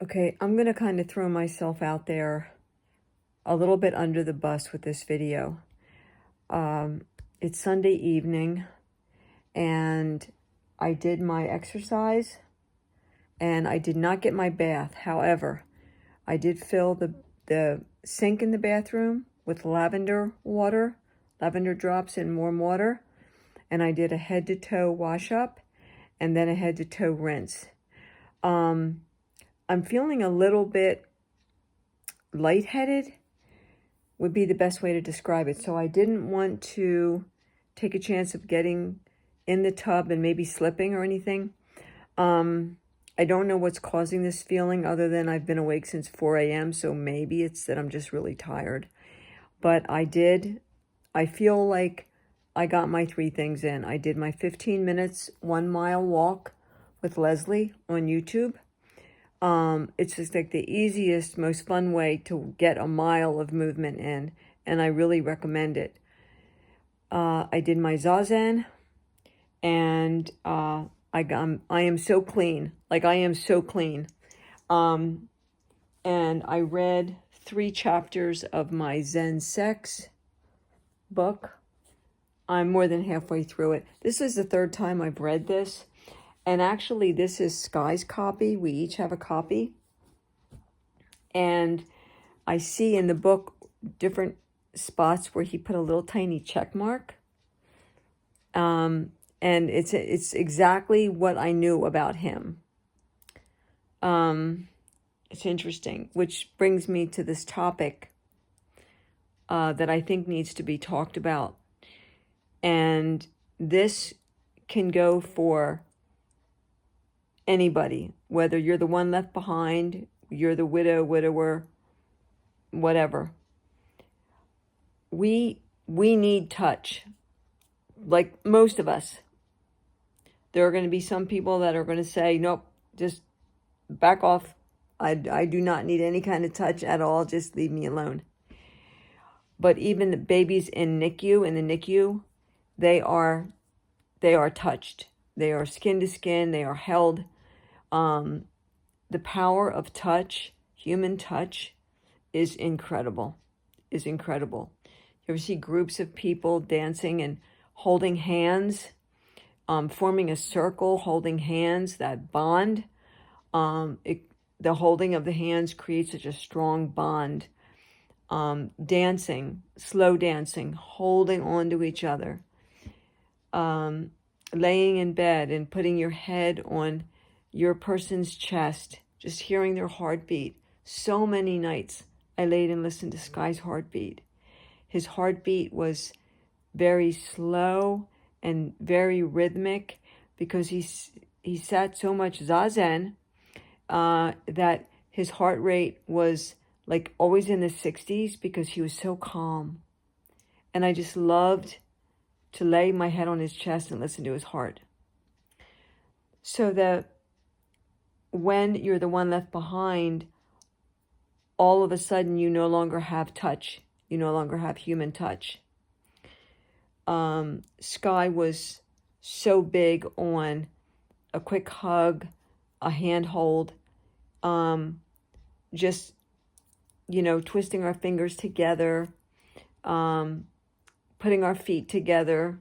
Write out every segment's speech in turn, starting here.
Okay, I'm going to kind of throw myself out there a little bit under the bus with this video. It's Sunday evening, and I did my exercise, and I did not get my bath. However, I did fill the sink in the bathroom with lavender water, lavender drops and warm water, and I did a head-to-toe wash-up, and then a head-to-toe rinse. I'm feeling a little bit lightheaded would be the best way to describe it. So I didn't want to take a chance of getting in the tub and maybe slipping or anything. I don't know what's causing this feeling other than I've been awake since 4 a.m. So maybe it's that I'm just really tired. But I feel like I got my 3 things in. I did my 15 minutes, 1 mile walk with Leslie on YouTube. It's just like the easiest, most fun way to get a mile of movement in, and I really recommend it. I did my Zazen, and I am so clean. Like, I am so clean. And I read 3 chapters of my Zen Sex book. I'm more than halfway through it. This is the 3rd time I've read this. And actually, this is Sky's copy. We each have a copy. And I see in the book different spots where he put a little tiny check mark. And it's exactly what I knew about him. It's interesting, which brings me to this topic that I think needs to be talked about. And this can go for anybody, whether you're the one left behind, you're the widow, widower, whatever. We need touch, like most of us. There are going to be some people that are going to say, nope, just back off. I do not need any kind of touch at all. Just leave me alone. But even the babies in the NICU, they are touched. They are skin to skin. They are held. The power of touch, human touch, is incredible. You ever see groups of people dancing and holding hands, forming a circle, holding hands, that bond? The holding of the hands creates such a strong bond. Dancing, slow dancing, holding on to each other. Laying in bed and putting your head on your person's chest, just hearing their heartbeat. So many nights I laid and listened to Sky's heartbeat. His heartbeat was very slow and very rhythmic because he sat so much Zazen that his heart rate was like always in the 60s because he was so calm. And I just loved to lay my head on his chest and listen to his heart. So when you're the one left behind, all of a sudden you no longer have touch. You no longer have human touch. Sky was so big on a quick hug, a handhold, just, twisting our fingers together, putting our feet together.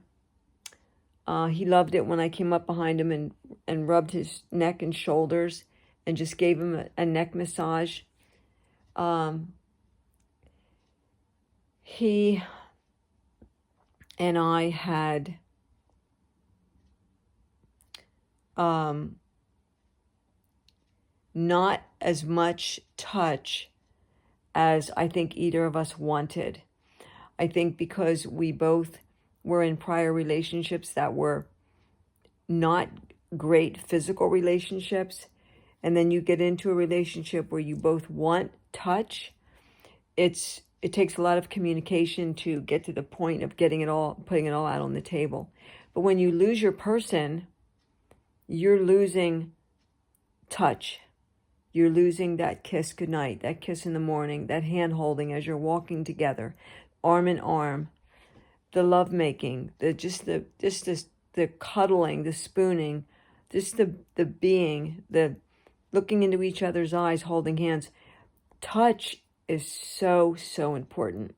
He loved it when I came up behind him and rubbed his neck and shoulders and just gave him a neck massage. He and I had not as much touch as I think either of us wanted. I think because we both were in prior relationships that were not great physical relationships, and then you get into a relationship where you both want touch. It takes a lot of communication to get to the point of putting it all out on the table. But when you lose your person, you're losing touch. You're losing that kiss goodnight, that kiss in the morning, that hand holding as you're walking together, arm in arm, the love making, the cuddling, the spooning, just the being, the looking into each other's eyes, holding hands. Touch is so, so important.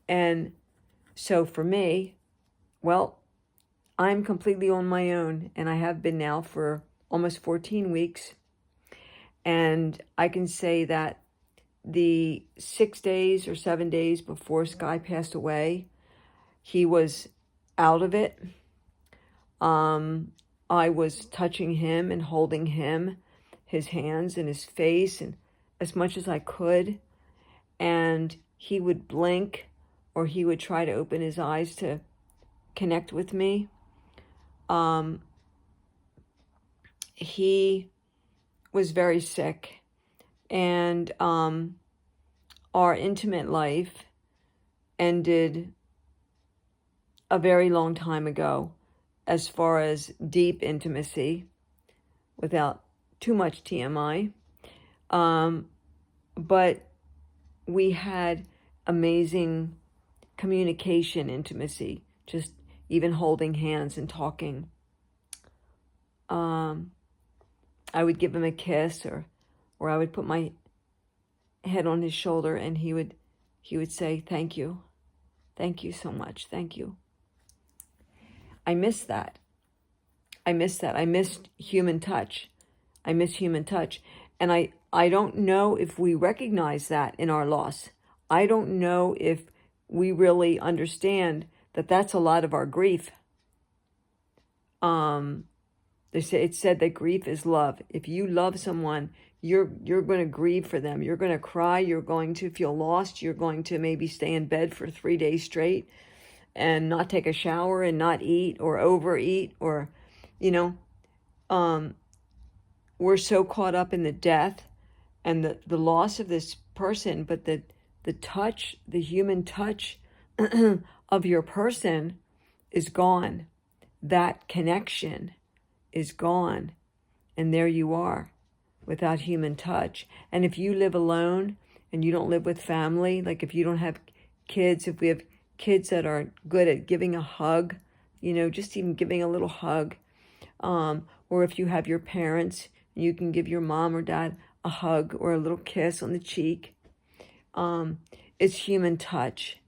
And so for me, well, I'm completely on my own, and I have been now for almost 14 weeks. And I can say that the 6 days or 7 days before Sky passed away, he was out of it. I was touching him and holding him, his hands and his face, and as much as I could. And he would blink, or he would try to open his eyes to connect with me. He was very sick, and our intimate life ended a very long time ago, as far as deep intimacy, without too much TMI. But we had amazing communication, intimacy, just even holding hands and talking. I would give him a kiss, or I would put my head on his shoulder, and he would say, "Thank you. Thank you so much. Thank you." I miss that. I missed human touch. I miss human touch. And I don't know if we recognize that in our loss. I don't know if we really understand that that's a lot of our grief. It's said that grief is love. If you love someone, you're going to grieve for them. You're going to cry. You're going to feel lost. You're going to maybe stay in bed for 3 days straight and not take a shower and not eat or overeat, or, we're so caught up in the death and the loss of this person, but the touch, the human touch of your person is gone. That connection is gone. And there you are without human touch. And if you live alone and you don't live with family, like if you don't have kids, if we have kids that are good at giving a hug, just even giving a little hug, or if you have your parents, you can give your mom or dad a hug or a little kiss on the cheek. It's human touch.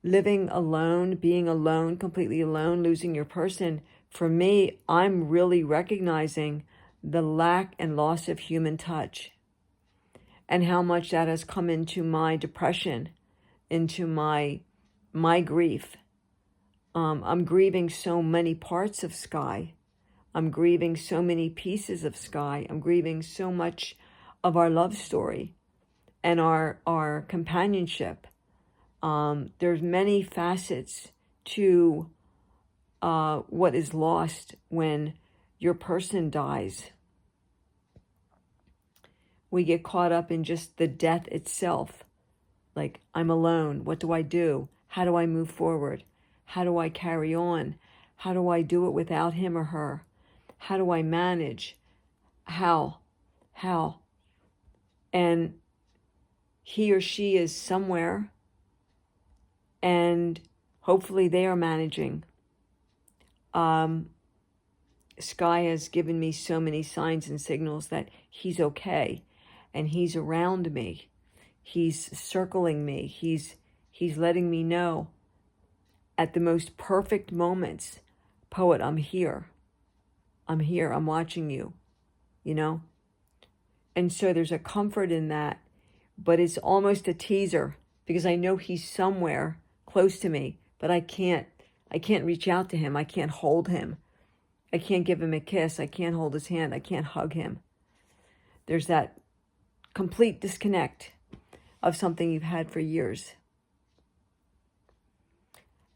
Living alone, being alone, completely alone, losing your person, for me, I'm really recognizing the lack and loss of human touch, and how much that has come into my depression, into my grief. I'm grieving so many parts of Sky. I'm grieving so many pieces of Sky. I'm grieving so much of our love story and our companionship. There's many facets to what is lost when your person dies. We get caught up in just the death itself. Like, I'm alone. What do I do? How do I move forward? How do I carry on? How do I do it without him or her? How do I manage? How? And he or she is somewhere, and hopefully they are managing. Sky has given me so many signs and signals that he's okay, and he's around me. He's circling me. He's letting me know at the most perfect moments, Poet, I'm here. I'm here. I'm watching you, And so there's a comfort in that, but it's almost a teaser, because I know he's somewhere close to me, but I can't reach out to him. I can't hold him. I can't give him a kiss. I can't hold his hand. I can't hug him. There's that complete disconnect of something you've had for years.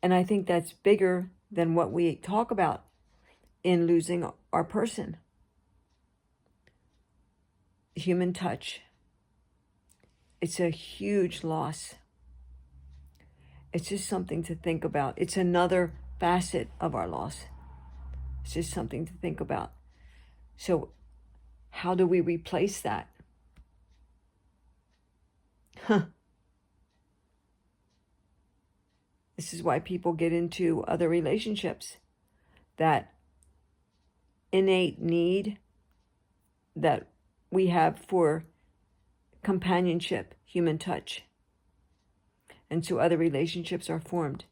And I think that's bigger than what we talk about in losing our person. Human touch. It's a huge loss. It's just something to think about. It's another facet of our loss. It's just something to think about. So how do we replace that? This is why people get into other relationships. That innate need that we have for companionship, human touch. And so other relationships are formed.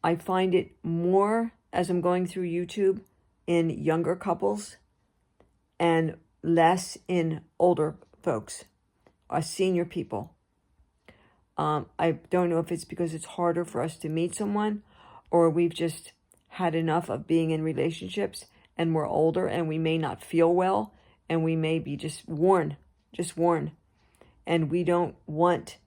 I find it more as I'm going through YouTube in younger couples and less in older folks, senior people. I don't know if it's because it's harder for us to meet someone, or we've just had enough of being in relationships and we're older and we may not feel well and we may be just worn. And we don't want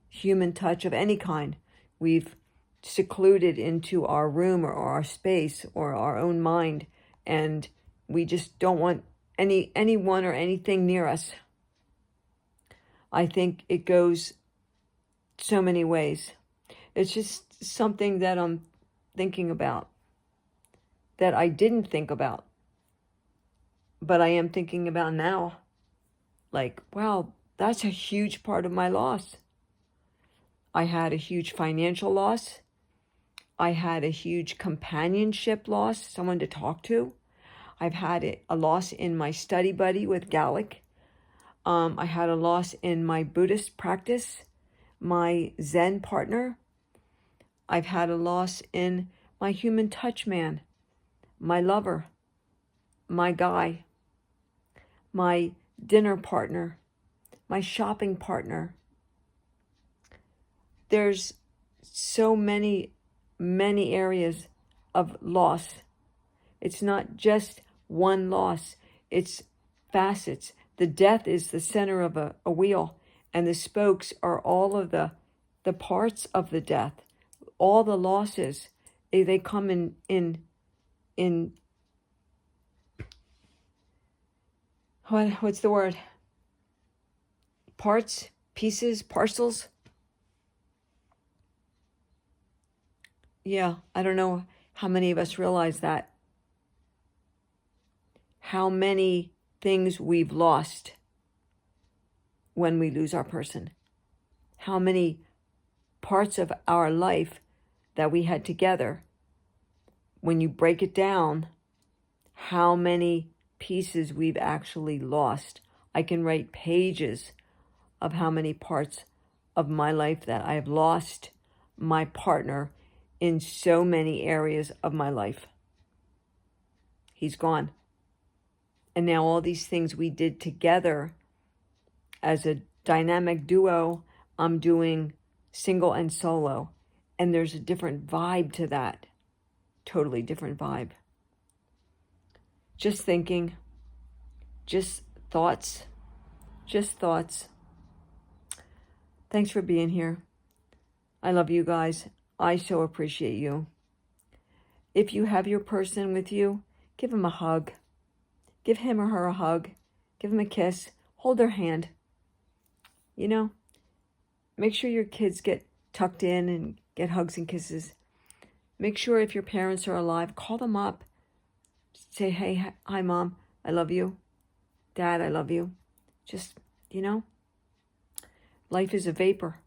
human touch of any kind. We've secluded into our room or our space or our own mind, and we just don't want anyone or anything near us. I think it goes so many ways. It's just something that I'm thinking about, that I didn't think about, but I am thinking about now. Like, wow, that's a huge part of my loss. I had a huge financial loss. I had a huge companionship loss, someone to talk to. I've had a loss in my study buddy with Gallic. I had a loss in my Buddhist practice, my Zen partner. I've had a loss in my human touch man, my lover, my guy, my dinner partner, my shopping partner. There's so many areas of loss. It's not just one loss, it's facets. The death is the center of a wheel, and the spokes are all of the parts of the death. All the losses, they come in what's the word? Parts, pieces, parcels. Yeah, I don't know how many of us realize that. How many things we've lost when we lose our person. How many parts of our life that we had together, when you break it down, how many pieces we've actually lost. I can write pages of how many parts of my life that I've lost my partner in so many areas of my life. He's gone. And now all these things we did together as a dynamic duo, I'm doing single and solo. And there's a different vibe to that. Totally different vibe. Just thinking, just thoughts. Thanks for being here. I love you guys. I so appreciate you. If you have your person with you, give him a hug. Give him or her a hug. Give him a kiss. Hold their hand. You know, make sure your kids get tucked in and get hugs and kisses. Make sure if your parents are alive, call them up. Say, hey, hi, Mom, I love you. Dad, I love you. Just, you know, life is a vapor.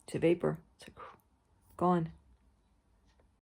It's a vapor. It's like, gone.